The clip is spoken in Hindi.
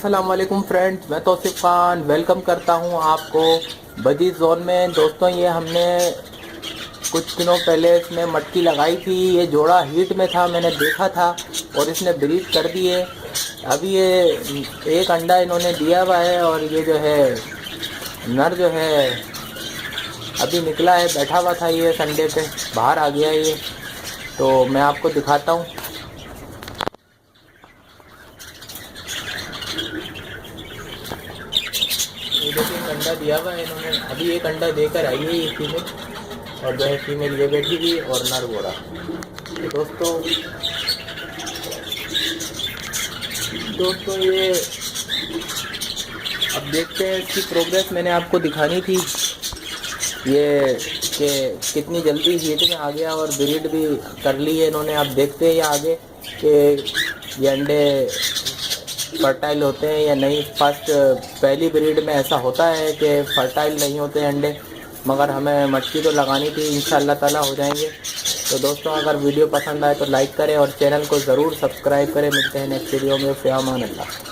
अस्सलाम वालेकुम फ्रेंड्स, मैं तौसीफ खान वेलकम करता हूं आपको बदी जोन में। दोस्तों, ये हमने कुछ दिनों पहले इसमें मटकी लगाई थी। ये जोड़ा हीट में था, मैंने देखा था और इसने ब्रीड कर दिए। अभी ये एक अंडा इन्होंने दिया हुआ है और ये जो है नर जो है अभी निकला है, बैठा हुआ था ये संडे पे, बाहर आ गया ये। तो मैं आपको दिखाता हूँ। ये देखिए, एक अंडा दिया हुआ है इन्होंने, अभी एक अंडा देकर आई है ये फीमेल, और जो है फीमेल ये बैठी हुई और नर गोरा। तो दोस्तों ये अब देखते हैं इसकी प्रोग्रेस। मैंने आपको दिखानी थी ये कि कितनी जल्दी हीट में आ गया और ब्रीड भी कर ली है इन्होंने। अब देखते हैं ये आगे कि ये अंडे फर्टाइल होते हैं या नहीं। फर्स्ट पहली ब्रीड में ऐसा होता है कि फर्टाइल नहीं होते अंडे, मगर हमें मटकी तो लगानी थी, इंशाल्लाह ताला हो जाएंगे। तो दोस्तों, अगर वीडियो पसंद आए तो लाइक करें और चैनल को ज़रूर सब्सक्राइब करें। मिलते हैं नेक्स्ट वीडियो में। फ़ियामान अल्लाह।